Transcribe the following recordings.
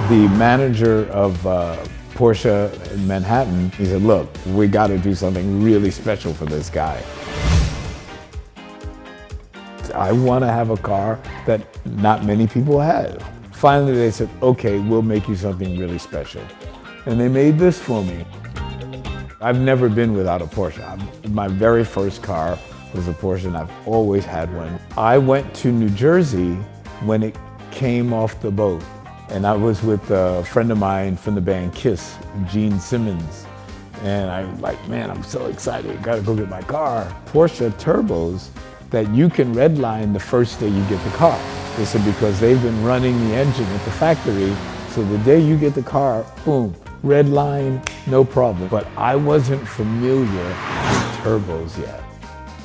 The manager of Porsche in Manhattan, he said, look, we got to do something really special for this guy. I want to have a car that not many people have. Finally, they said, okay, we'll make you something really special. And they made this for me. I've never been without a Porsche. My very first car was a Porsche, and I've always had one. I went to New Jersey when it came off the boat, and I was with a friend of mine from the band Kiss, Gene Simmons. And I'm like, man, I'm so excited, I gotta go get my car. Porsche turbos that you can redline the first day you get the car. They said because they've been running the engine at the factory, so the day you get the car, boom, red line, no problem. But I wasn't familiar with turbos yet.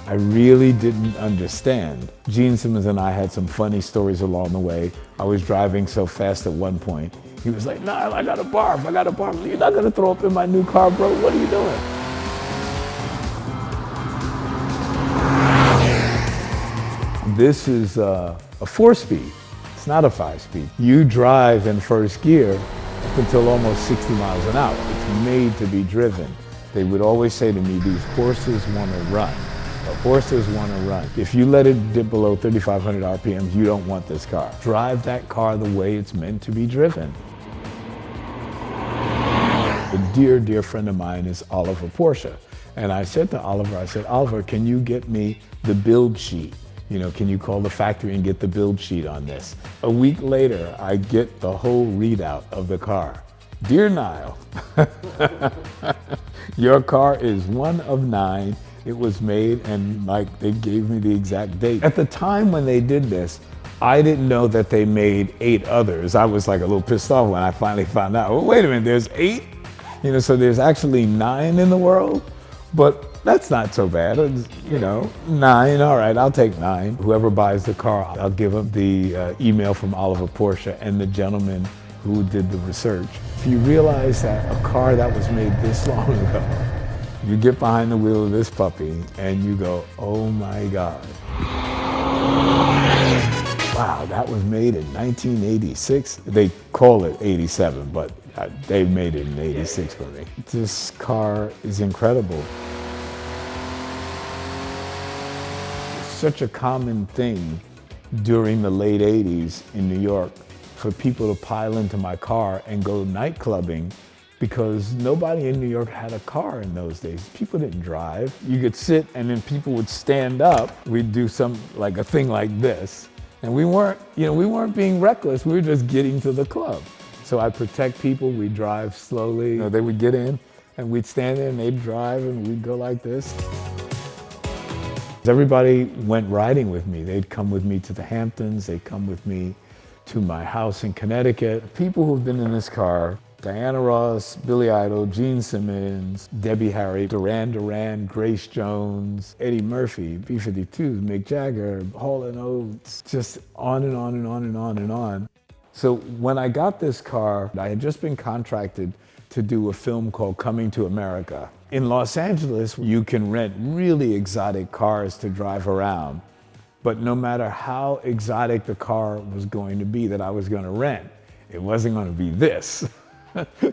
I really didn't understand. Gene Simmons and I had some funny stories along the way. I was driving so fast at one point. He was like, Nile, I gotta barf, I gotta barf. You're not gonna throw up in my new car, bro, what are you doing? This is a 4-speed, it's not a 5-speed. You drive in first gear up until almost 60 miles an hour. It's made to be driven. They would always say to me, these horses want to run. The horses want to run. If you let it dip below 3,500 RPMs, you don't want this car. Drive that car the way it's meant to be driven. A dear, dear friend of mine is Oliver Porsche. And I said to Oliver, I said, Oliver, can you get me the build sheet? You know, can you call the factory and get the build sheet on this? A week later, I get the whole readout of the car. Dear Nile, your car is one of 9. It was made, and like they gave me the exact date. At the time when they did this, I didn't know that they made 8 others. I was like a little pissed off when I finally found out, oh, wait a minute, there's 8? You know, so there's actually 9 in the world, but that's not so bad. It's, you know, 9, all right, I'll take 9. Whoever buys the car, I'll give them the email from Oliver Porsche and the gentleman who did the research. If you realize that a car that was made this long ago, you get behind the wheel of this puppy and you go, oh my God. Wow, that was made in 1986. They call it 87, but they made it in 86 for me. This car is incredible. It's such a common thing during the late 80s in New York for people to pile into my car and go night clubbing because nobody in New York had a car in those days. People didn't drive. You could sit and then people would stand up. We'd do a thing like this. And we weren't being reckless. We were just getting to the club. So I'd protect people, we'd drive slowly. You know, they would get in and we'd stand there and they'd drive and we'd go like this. Everybody went riding with me. They'd come with me to the Hamptons. They'd come with me to my house in Connecticut. People who've been in this car, Diana Ross, Billy Idol, Gene Simmons, Debbie Harry, Duran Duran, Grace Jones, Eddie Murphy, B-52, Mick Jagger, Hall & Oates, just on and on and on and on and on. So when I got this car, I had just been contracted to do a film called Coming to America. In Los Angeles, you can rent really exotic cars to drive around, but no matter how exotic the car was going to be that I was going to rent, it wasn't going to be this.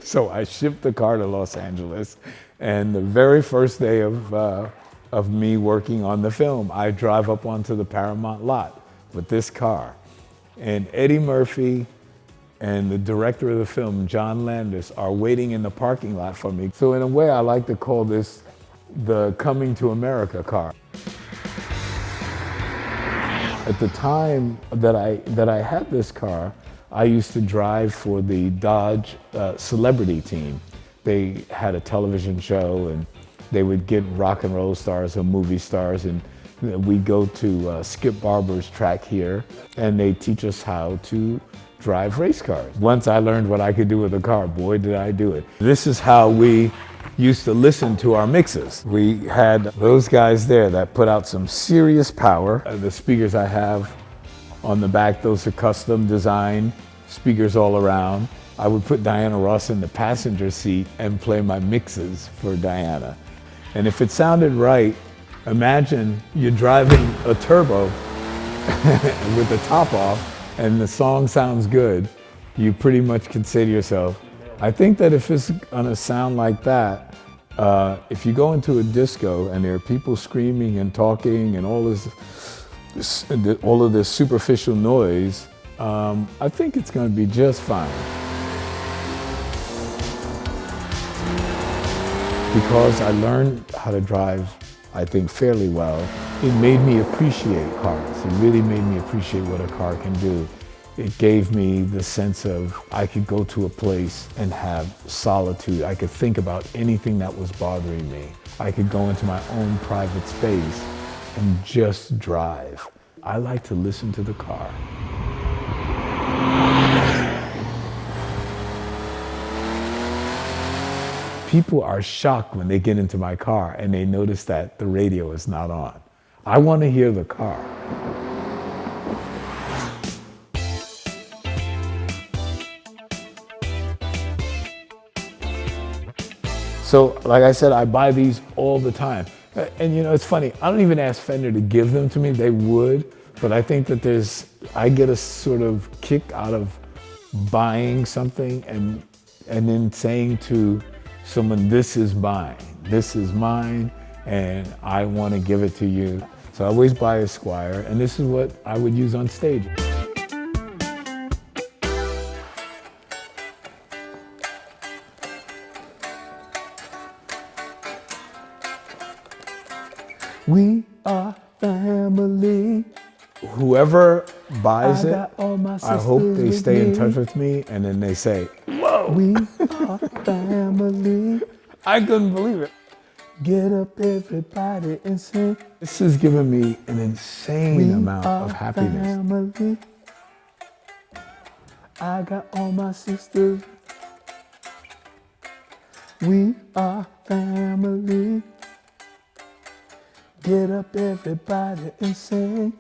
So I shipped the car to Los Angeles, and the very first day of me working on the film, I drive up onto the Paramount lot with this car. And Eddie Murphy and the director of the film, John Landis, are waiting in the parking lot for me. So in a way, I like to call this the Coming to America car. At the time that I had this car, I used to drive for the Dodge celebrity team. They had a television show and they would get rock and roll stars or movie stars, and we'd go to Skip Barber's track here and they'd teach us how to drive race cars. Once I learned what I could do with a car, boy did I do it. This is how we used to listen to our mixes. We had those guys there that put out some serious power. The speakers I have on the back, those are custom designed speakers all around. I would put Diana Ross in the passenger seat and play my mixes for Diana. And if it sounded right, imagine you're driving a turbo with the top off and the song sounds good. you pretty much can say to yourself, I think that if it's gonna sound like that, if you go into a disco and there are people screaming and talking and all of this superficial noise, I think it's gonna be just fine. Because I learned how to drive, I think, fairly well, it made me appreciate cars. It really made me appreciate what a car can do. It gave me the sense of I could go to a place and have solitude. I could think about anything that was bothering me. I could go into my own private space and just drive. I like to listen to the car. People are shocked when they get into my car and they notice that the radio is not on. I want to hear the car. So, like I said, I buy these all the time. And you know, it's funny, I don't even ask Fender to give them to me, they would, but I think that I get a sort of kick out of buying something and then saying to someone, this is mine, and I want to give it to you. So I always buy a Squire, and this is what I would use on stage. We are family. Whoever buys it, I hope they stay in touch with me, and then they say, whoa, we are family. I couldn't believe it. Get up, everybody, and sing. This has given me an insane amount of happiness. Family. I got all my sisters. We are family. Get up, everybody, and sing.